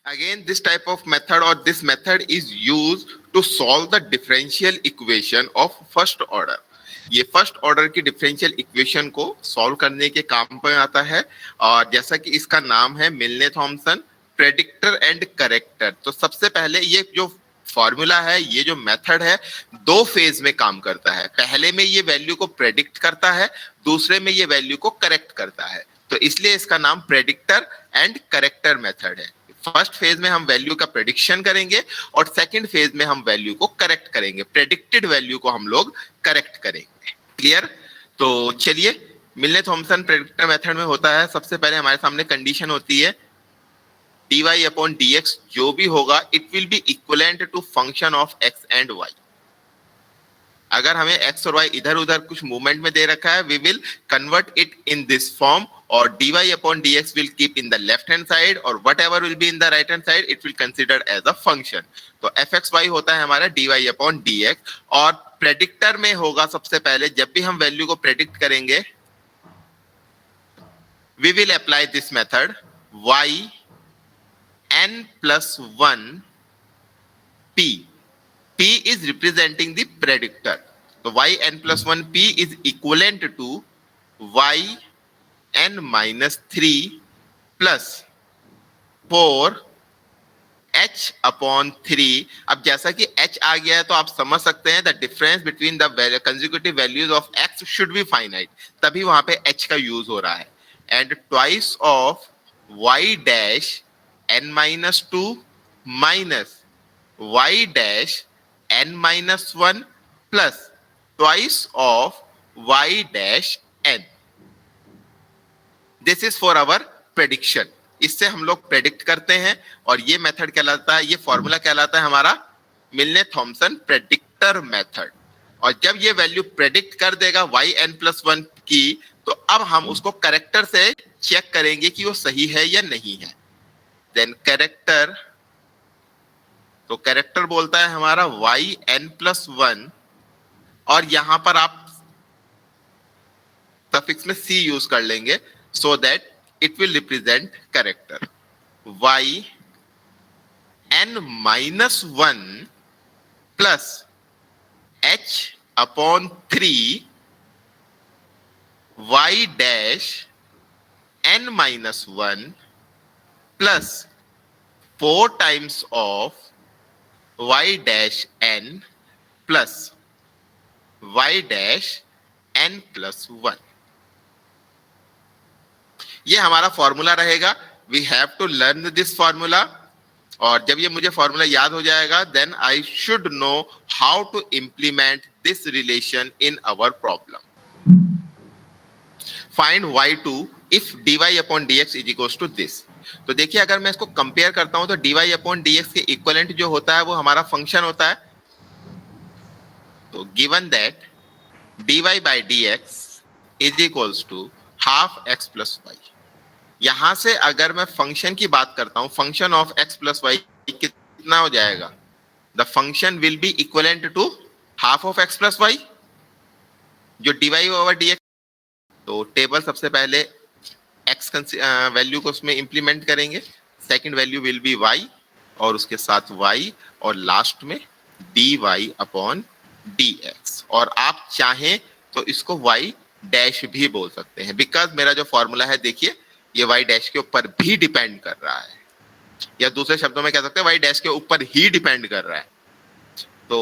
Again, this type of method or this method is used to solve the differential equation of first order. ये first order की differential equation को solve करने के काम पे आता है और जैसा कि इसका नाम है मिलने थॉमसन प्रेडिक्टर एंड करेक्टर। तो सबसे पहले ये जो फॉर्मूला है, ये जो मेथड है, दो फेज में काम करता है। पहले में ये वैल्यू को प्रेडिक्ट करता है, दूसरे में ये वैल्यू को करेक्ट करता है। तो इसलिए इसका नाम प्रेडिक्टर एंड करेक्टर मेथड है। फर्स्ट फेज में हम वैल्यू का प्रेडिक्शन करेंगे और सेकंड फेज में हम वैल्यू को करेक्ट करेंगे। प्रेडिक्टेड वैल्यू को हम लोग करेक्ट करेंगे। क्लियर? तो चलिए, मिलने थॉमसन प्रेडिक्टर मेथड में होता है, सबसे पहले हमारे सामने कंडीशन होती है dy अपॉन dx जो भी होगा it will be equivalent to function of x and y। अगर हमें x और y इधर उधर कुछ मूवमेंट में दे रखा है, we will convert it in this form और dy upon dx will keep in the left hand side और whatever will be in the right hand side it will consider as a function। तो fxy होता है हमारा dy upon dx। और predictor में होगा सबसे पहले, जब भी हम वैल्यू को प्रेडिक्ट करेंगे we will apply this method y n plus 1 p। p is representing the predictor। तो y n plus 1 p is equivalent to y n minus 3 plus 4 h upon 3। अब जैसा कि h आ गया है तो आप समझ सकते हैं the difference between the consecutive values of x should be finite, तभी वहां पे h का यूज हो रहा है। And twice of y dash n minus 2 minus y dash n minus 1 plus twice of y dash n। This is for our prediction. इससे हम लोग प्रेडिक्ट करते हैं और ये मेथड कहलाता है, ये फॉर्मूला कहलाता है हमारा मिलने थॉमसन प्रेडिक्टर मेथड। और जब ये वैल्यू प्रेडिक्ट कर देगा y n plus 1 की, तो अब हम उसको करेक्टर से चेक करेंगे कि वो सही है या नहीं है। देन करेक्टर, तो करेक्टर बोलता है हमारा y n plus 1 और यहां पर आप सफिक्स में c यूज कर लेंगे so that it will represent character y n minus 1 plus h upon 3 y dash n minus 1 plus 4 times of y dash n plus y dash n plus 1। ये हमारा formula रहेगा। We have to learn this formula और जब ये मुझे formula याद हो जाएगा then I should know how to implement this relation in our problem. Find y2 if dy upon dx is equals to this. तो देखिए, अगर मैं इसको कंपेयर करता हूं तो dy अपॉन dx के इक्विवेलेंट जो होता है वो हमारा फंक्शन होता है। तो given that dy by dx is equals to half x plus y। यहां से अगर मैं फंक्शन की बात करता हूं, function of x plus y कितना हो जाएगा? The function will be equivalent to half of x plus y जो dy ओवर dx। तो टेबल सबसे पहले x वैल्यू को उसमें इंप्लीमेंट करेंगे, second value will be y और उसके साथ y और लास्ट में dy अपॉन dx। और आप चाहें तो इसको y डैश भी बोल सकते हैं, बिकॉज मेरा जो फॉर्मूला है देखिए ये y डैश के ऊपर भी डिपेंड कर रहा है, या दूसरे शब्दों में कह सकते हैं y डैश के ऊपर ही डिपेंड कर रहा है। तो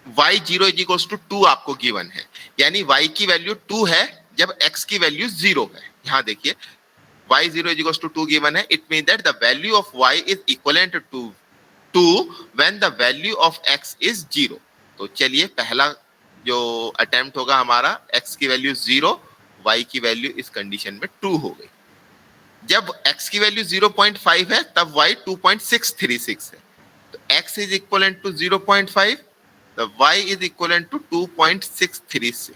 y0 इज इक्वल्स टू 2 आपको गिवन है, यानी y की वैल्यू 2 है जब x की वैल्यू 0 है। यहां देखिए y0 is equals to 2 given है, it mean that the value of y is equivalent to 2 when the value of x is 0। तो चलिए, पहला जो अटेम्प्ट होगा हमारा, x की वैल्यू 0, y की वैल्यू इस कंडीशन में 2 हो गई। जब x की वैल्यू 0.5 है तब y 2.636 है। तो x इज इक्विवेलेंट टू 0.5, तो y is equivalent to 2.636।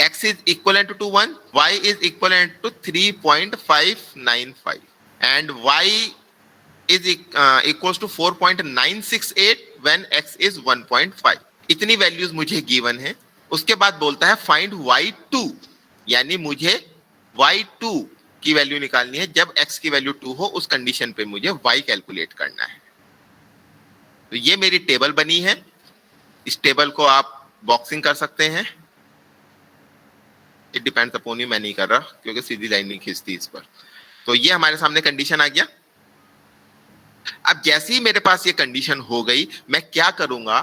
x is equivalent to 1, y is equivalent to 3.595 and y is equals to 4.968 when x is 1.5। इतनी वैल्यूज मुझे गिवन है। उसके बाद बोलता है फाइंड y2, यानी मुझे y2 की वैल्यू निकालनी है जब x की वैल्यू 2 हो, उस कंडीशन पे मुझे y कैलकुलेट करना है। तो ये मेरी टेबल बनी है, इस टेबल को आप बॉक्सिंग कर सकते हैं, इट डिपेंड्स अपॉन यू, मैं नहीं कर रहा क्योंकि सीधी लाइन नहीं खींचती इस पर। तो ये हमारे सामने कंडीशन आ गया। अब जैसे ही मेरे पास ये कंडीशन हो गई, मैं क्या करूंगा,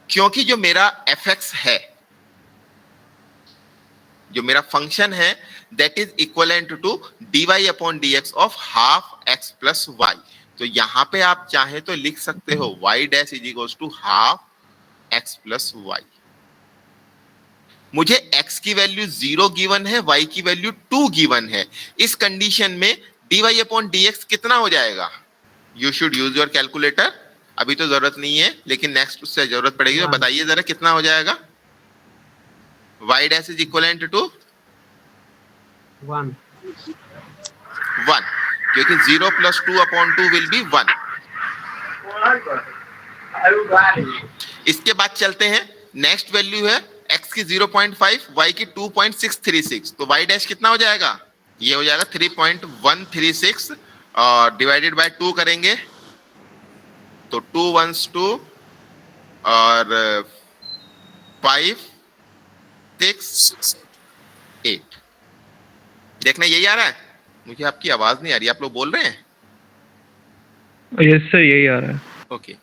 क्योंकि जो मेरा fx है, जो मेरा फंक्शन है, that is equivalent to dy upon dx of half x plus y। तो यहां पे आप चाहे तो लिख सकते हो y dash is equals to half x plus y। मुझे x की वैल्यू 0 गिवन है, y की वैल्यू 2 गिवन है। इस कंडीशन में dy अपॉन dx कितना हो जाएगा? You should use your calculator. अभी तो जरूरत नहीं है, लेकिन नेक्स्ट उससे जरूरत पड़ेगी, तो बताइए जरा कितना हो जाएगा? y dash is equivalent to 1, क्योंकि 0 प्लस 2 अपॉन 2 विल बी 1। इसके बाद चलते हैं, नेक्स्ट वैल्यू है x की 0.5, y की 2.636। तो y डैश कितना हो जाएगा? ये हो जाएगा 3.136 और डिवाइडेड बाय 2 करेंगे तो 2 1s 2 और 5 6 8। देखना यही आ रहा है? मुझे आपकी आवाज नहीं आ रही, आप लोग बोल रहे हैं? यस सर, यही आ रहा है। ओके,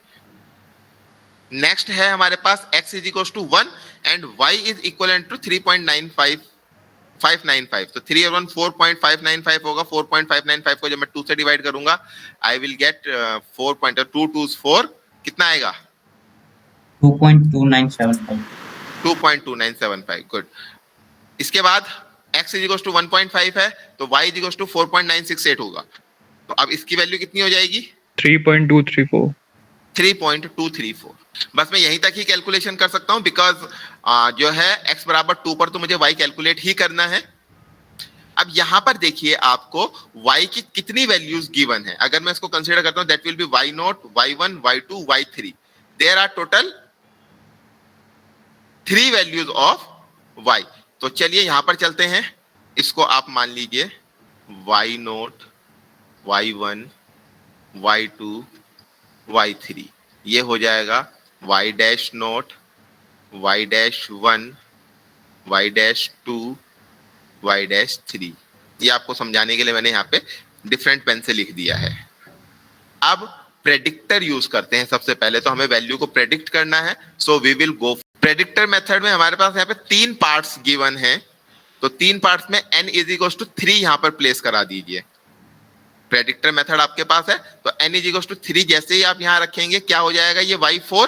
नेक्स्ट है हमारे पास x is equal to 1 and y is equal to 3.95595। तो 3 और 1 4.595 होगा। 4.595 को जब मैं 2 से डिवाइड करूंगा, आई विल गेट 4.224। कितना आएगा? 2.2975। 2.2975। गुड। इसके बाद x इज इक्वल टू 1.5 है, तो y इज इक्वल टू 4.968 होगा। तो अब इसकी वैल्यू कितनी हो जाएगी? 3.234। 3.234। बस मैं यहीं तक ही कैलकुलेशन कर सकता हूं, बिकॉज जो है x बराबर 2 पर तो मुझे y कैलकुलेट ही करना है। अब यहां पर देखिए आपको y की कितनी वैल्यूज गिवन है। अगर मैं इसको कंसीडर करता हूं, that will be y0, y1, y2, y3। There are total 3 values of y। तो चलिए यहां पर चलते हैं, इसको आप मान लीजिए y0, y1, y2, y3। ये हो जाएगा y dash note, y dash 1, y dash 2, y dash 3। ये आपको समझाने के लिए मैंने यहाँ पे डिफरेंट पेन से लिख दिया है। अब प्रेडिक्टर यूज करते हैं। सबसे पहले तो हमें वैल्यू को प्रेडिक्ट करना है, so we will go predictor method में। हमारे पास यहाँ पे 3 पार्ट्स गिवन हैं, तो 3 पार्ट्स में n इज इक्वल टू 3 यहाँ पर प्लेस करा दीजिए। प्रेडिक्टर मेथड आपके पास है, तो n इज इक्वल टू 3 जैसे ही आप यहाँ रखेंगे, क्या हो जाएगा? ये y4।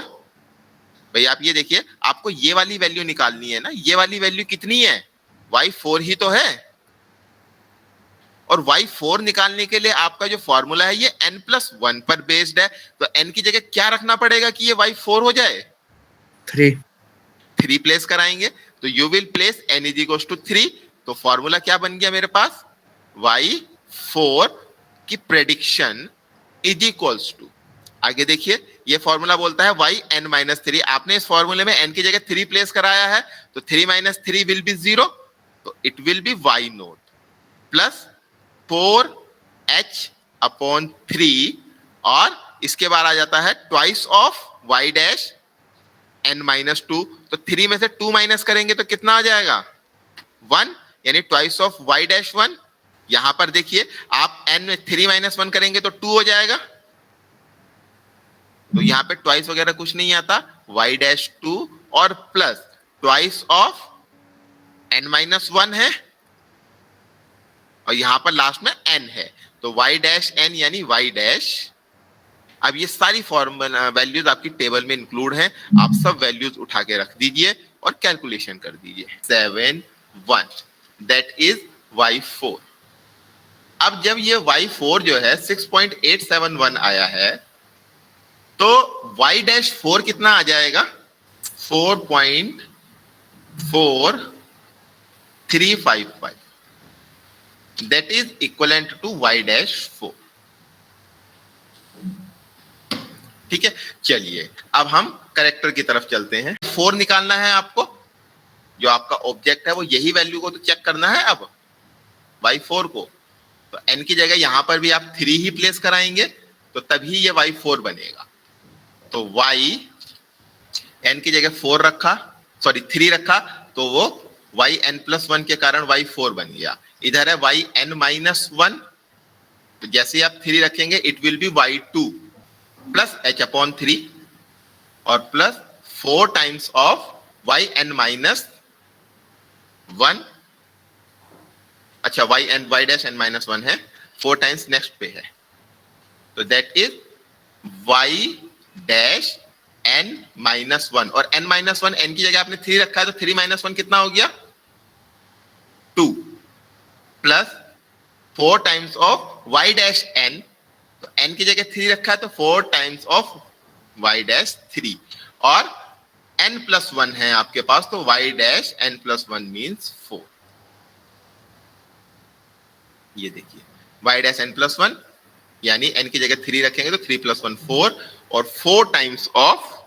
भाई आप ये देखिए, आपको ये वाली वैल्यू निकालनी है ना। ये वाली वैल्यू कितनी है? y4 ही तो है। और y4 निकालने के लिए आपका जो फॉर्मूला है, ये n+1 पर बेस्ड है। तो n की जगह क्या रखना पड़ेगा कि ये y4 हो जाए? 3 प्लेस कराएंगे, तो you will place n is equal to 3। तो फॉर्मूला क्या बन गया मेरे पास? y4 की प्रेडिक्शन इज इक्वल्स टू, आगे देखिए ये फॉर्मूला बोलता है yn-3। आपने इस फॉर्मूले में n की जगह 3 प्लेस कराया है, तो 3 - 3 विल बी 0, तो it will be y0 plus 4h upon 3, और इसके बाद आ जाता है twice of y dash n-2। तो 3 में से 2 माइनस करेंगे तो कितना आ जाएगा? 1, यानी ट्वाइस ऑफ y डैश 1। यहां पर देखिए आप n में 3 - 1 करेंगे तो 2 हो जाएगा। तो यहां पे ट्वाइस वगैरह कुछ नहीं आता, y डैश 2 और प्लस ट्वाइस ऑफ n-1 है, और यहां पर लास्ट में n है, तो y डैश n यानी y डैश। अब ये सारी फॉर्मूला वैल्यूज आपकी टेबल में इंक्लूड हैं, आप सब वैल्यूज उठा के रख दीजिए और कैलकुलेशन कर दीजिए। 7 1 दैट इज y4। अब जब ये y4 जो है 6.871 आया है, तो y डैश 4 कितना आ जाएगा? 4.4355। That is equivalent to y dash 4। ठीक है, चलिए अब हम करेक्टर की तरफ चलते हैं। 4 निकालना है आपको, जो आपका ऑब्जेक्ट है वो यही वैल्यू को तो चेक करना है अब y4 को। तो n की जगह यहां पर भी आप 3 ही प्लेस कराएंगे तो तभी ये y4 बनेगा। तो y n की जगह 4 रखा, सॉरी 3 रखा, तो वो yn+1 के कारण y4 बन गया। इधर है yn-1, तो जैसे ही आप 3 रखेंगे it will B y2 plus h/3 और प्लस 4 टाइम्स ऑफ yn-1, अच्छा y'(n-1) है, 4 टाइम्स नेक्स्ट पे है, तो दैट इज y'(n-1) और n-1 n की जगह आपने 3 रखा है तो 3 - 1 कितना हो गया 2 प्लस 4 टाइम्स ऑफ y'(n), तो n की जगह 3 रखा है तो 4 टाइम्स ऑफ y'(3) और n+1 है आपके पास तो y'(n+1) मींस 4। ये देखिए y'(n+1) यानी n की जगह 3 रखेंगे तो 3 + 1 4 और 4 टाइम्स ऑफ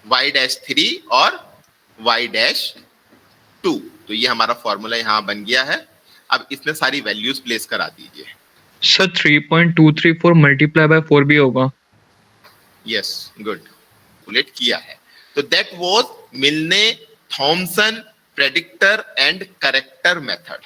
y'3 और y'2। तो ये हमारा फॉर्मूला यहां बन गया है। अब इसमें सारी वैल्यूज प्लेस करा दीजिए। सर 3.234 मल्टीप्लाई बाय 4 भी होगा। यस, गुड, कैलकुलेट किया है। तो that was Milne Thomson predictor and corrector method.